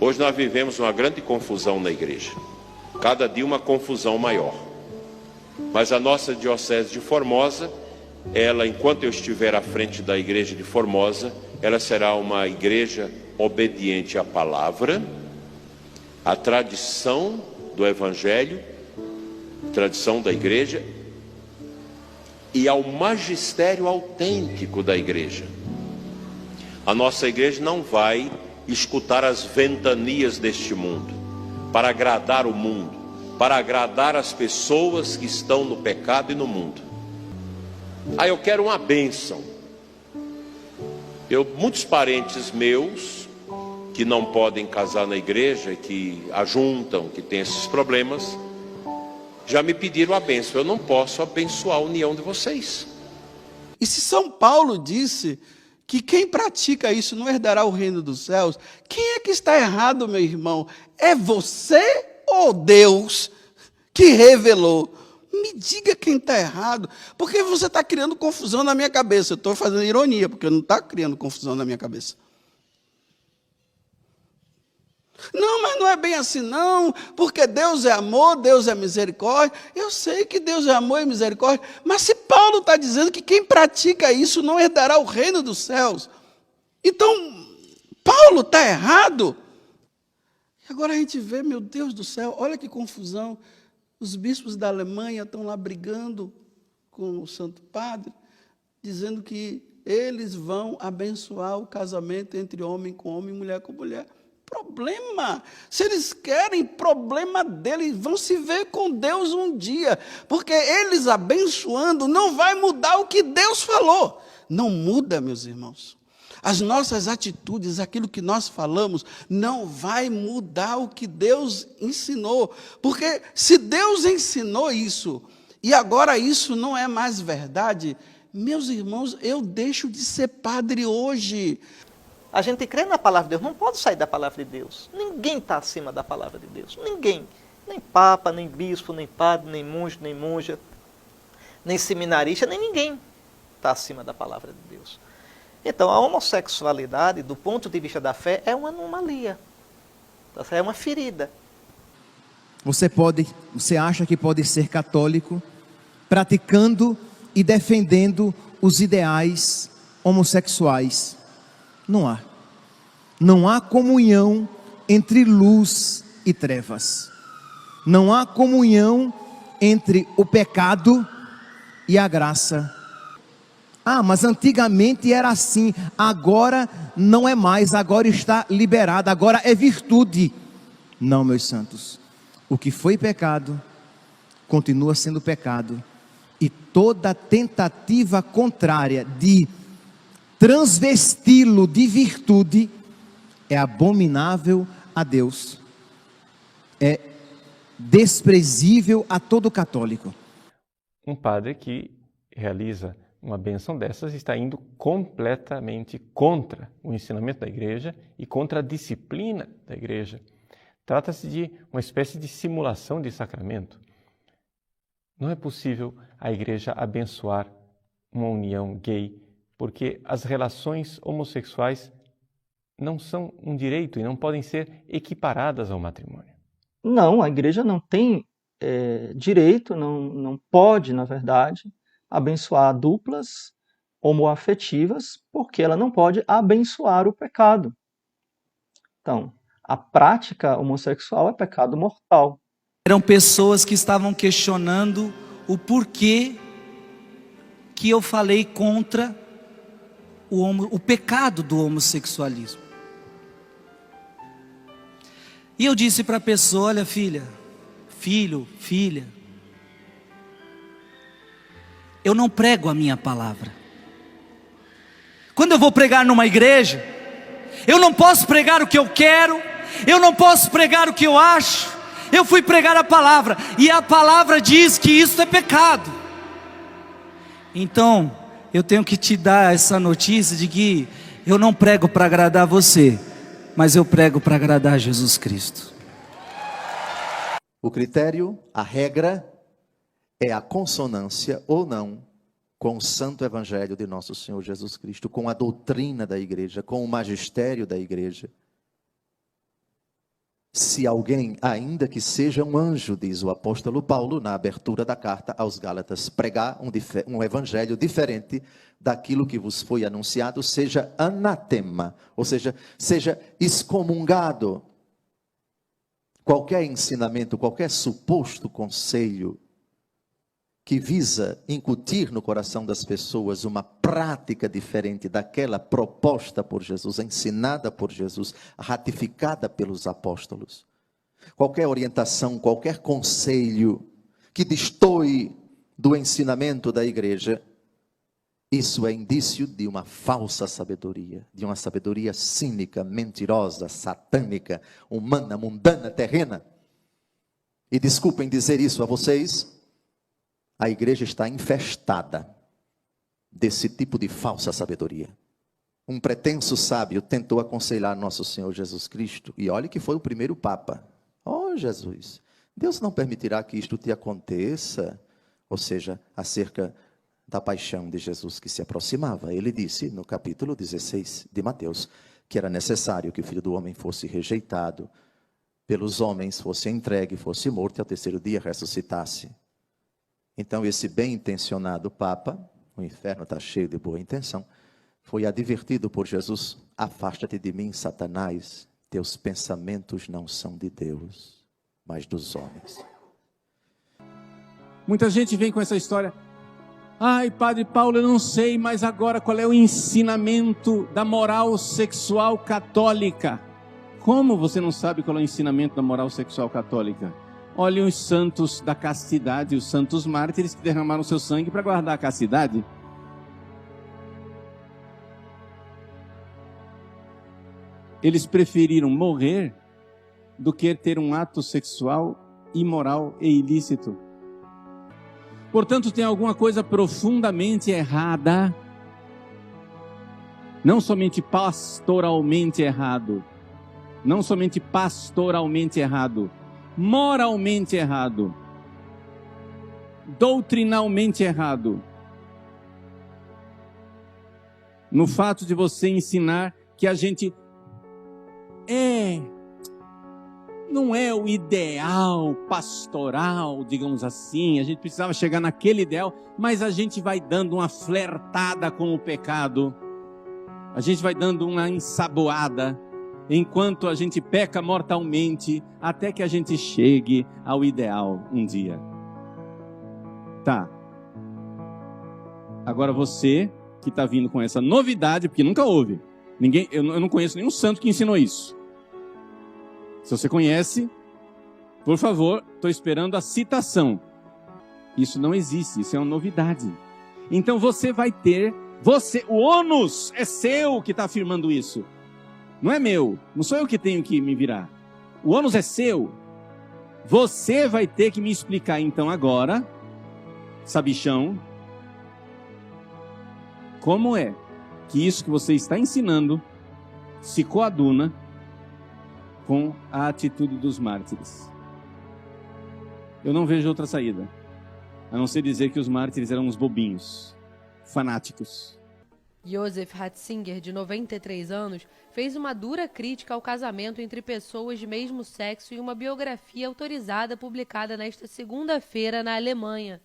Hoje nós vivemos uma grande confusão na igreja. Cada dia uma confusão maior. Mas a nossa diocese de Formosa, ela, enquanto eu estiver à frente da igreja de Formosa, ela será uma igreja obediente à palavra, à tradição do evangelho, tradição da igreja e ao magistério autêntico da igreja. A nossa igreja não vai escutar as ventanias deste mundo para agradar o mundo, para agradar as pessoas que estão no pecado e no mundo. Eu quero uma bênção. Muitos parentes meus que não podem casar na igreja, que ajuntam, que têm esses problemas, já me pediram a bênção. Eu não posso abençoar a união de vocês. E se São Paulo disse que quem pratica isso não herdará o reino dos céus, quem é que está errado, meu irmão? É você ou Deus que revelou? Me diga quem está errado, porque você está criando confusão na minha cabeça. Eu estou fazendo ironia, porque não está criando confusão na minha cabeça. Não, mas não é bem assim não, porque Deus é amor, Deus é misericórdia. Eu sei que Deus é amor e misericórdia, mas se Paulo está dizendo que quem pratica isso não herdará o reino dos céus, então Paulo está errado. E agora a gente vê, meu Deus do céu, olha que confusão. Os bispos da Alemanha estão lá brigando com o Santo Padre, dizendo que eles vão abençoar o casamento entre homem com homem e mulher com mulher. Problema. Se eles querem, problema deles. Vão se ver com Deus um dia. Porque eles abençoando não vai mudar o que Deus falou. Não muda, meus irmãos. As nossas atitudes, aquilo que nós falamos, não vai mudar o que Deus ensinou. Porque se Deus ensinou isso, e agora isso não é mais verdade, meus irmãos, eu deixo de ser padre hoje. A gente crê na palavra de Deus, não pode sair da palavra de Deus. Ninguém está acima da palavra de Deus. Ninguém. Nem papa, nem bispo, nem padre, nem monge, nem monja, nem seminarista, nem ninguém está acima da palavra de Deus. Então, a homossexualidade, do ponto de vista da fé, é uma anomalia. É uma ferida. Você acha que pode ser católico praticando e defendendo os ideais homossexuais? Não há. Não há comunhão entre luz e trevas. Não há comunhão entre o pecado e a graça. Mas antigamente era assim, agora não é mais, agora está liberado, agora é virtude. Não, meus santos, o que foi pecado, continua sendo pecado. E toda tentativa contrária de transvesti-lo de virtude é abominável a Deus, é desprezível a todo católico. Um padre que realiza uma bênção dessas está indo completamente contra o ensinamento da igreja e contra a disciplina da igreja. Trata-se de uma espécie de simulação de sacramento. Não é possível a igreja abençoar uma união gay, porque as relações homossexuais não são um direito e não podem ser equiparadas ao matrimônio. Não, a igreja não tem direito, não pode, na verdade, abençoar duplas homoafetivas, porque ela não pode abençoar o pecado. Então, a prática homossexual é pecado mortal. Eram pessoas que estavam questionando o porquê que eu falei contra o pecado do homossexualismo. E eu disse para a pessoa: olha, filha, filho, filha, eu não prego a minha palavra. Quando eu vou pregar numa igreja, eu não posso pregar o que eu quero, eu não posso pregar o que eu acho. Eu fui pregar a palavra, e a palavra diz que isso é pecado. Então, eu tenho que te dar essa notícia de que eu não prego para agradar você, mas eu prego para agradar Jesus Cristo. O critério, a regra, é a consonância ou não com o santo evangelho de nosso Senhor Jesus Cristo, com a doutrina da igreja, com o magistério da igreja. se alguém, ainda que seja um anjo, diz o apóstolo Paulo na abertura da carta aos Gálatas, pregar um evangelho diferente daquilo que vos foi anunciado, seja anatema, ou seja excomungado. Qualquer ensinamento, qualquer suposto conselho que visa incutir no coração das pessoas uma prática diferente daquela proposta por Jesus, ensinada por Jesus, ratificada pelos apóstolos. Qualquer orientação, qualquer conselho que destoe do ensinamento da igreja, isso é indício de uma falsa sabedoria, de uma sabedoria cínica, mentirosa, satânica, humana, mundana, terrena. E desculpem dizer isso a vocês, a igreja está infestada desse tipo de falsa sabedoria. Um pretenso sábio tentou aconselhar nosso Senhor Jesus Cristo, e olhe que foi o primeiro Papa. Oh, Jesus, Deus não permitirá que isto te aconteça, ou seja, acerca da paixão de Jesus que se aproximava. Ele disse no capítulo 16 de Mateus, que era necessário que o Filho do Homem fosse rejeitado pelos homens, fosse entregue, fosse morto e ao terceiro dia ressuscitasse. Então esse bem-intencionado Papa, o inferno está cheio de boa intenção, foi advertido por Jesus: afasta-te de mim, Satanás, teus pensamentos não são de Deus, mas dos homens. Muita gente vem com essa história: ai, Padre Paulo, eu não sei mais agora qual é o ensinamento da moral sexual católica. Como você não sabe qual é o ensinamento da moral sexual católica? Olhem os santos da castidade, os santos mártires que derramaram seu sangue para guardar a castidade. Eles preferiram morrer do que ter um ato sexual imoral e ilícito. Portanto, tem alguma coisa profundamente errada, não somente pastoralmente errado, moralmente errado, doutrinalmente errado, no fato de você ensinar que a gente não é o ideal pastoral, digamos assim, a gente precisava chegar naquele ideal, mas a gente vai dando uma flertada com o pecado, a gente vai dando uma ensaboada, enquanto a gente peca mortalmente, até que a gente chegue ao ideal um dia. Tá. Agora você que está vindo com essa novidade, porque nunca houve, eu não conheço nenhum santo que ensinou isso. Se você conhece, por favor, estou esperando a citação. Isso não existe, isso é uma novidade. Então você vai ter, o ônus é seu que está afirmando isso. Não é meu, não sou eu que tenho que me virar. O ônus é seu. Você vai ter que me explicar então agora, sabichão, como é que isso que você está ensinando se coaduna com a atitude dos mártires. Eu não vejo outra saída, a não ser dizer que os mártires eram uns bobinhos, fanáticos. Joseph Ratzinger, de 93 anos, fez uma dura crítica ao casamento entre pessoas de mesmo sexo em uma biografia autorizada publicada nesta segunda-feira na Alemanha.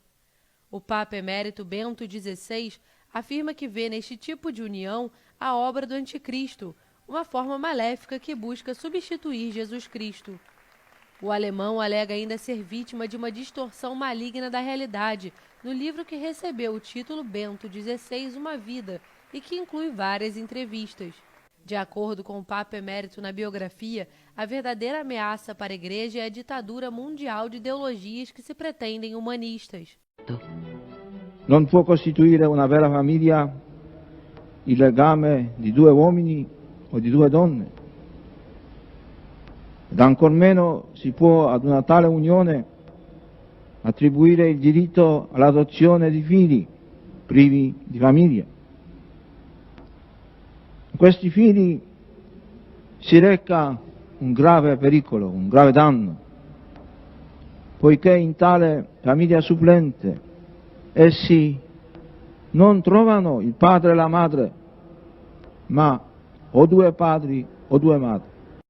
O Papa Emérito Bento XVI afirma que vê neste tipo de união a obra do anticristo, uma forma maléfica que busca substituir Jesus Cristo. O alemão alega ainda ser vítima de uma distorção maligna da realidade no livro que recebeu o título Bento XVI, Uma Vida, e que inclui várias entrevistas. De acordo com o Papa Emérito na biografia, a verdadeira ameaça para a Igreja é a ditadura mundial de ideologias que se pretendem humanistas. Non può costituire una vera famiglia il legame di due uomini o di due donne. Ed ancor meno si può ad una tale unione attribuire il diritto all'adozione di figli privi di famiglia. In questi figli si reca un grave pericolo, un grave danno, poiché in tale famiglia supplente essi non trovano il padre e la madre, ma o due padri o due madri.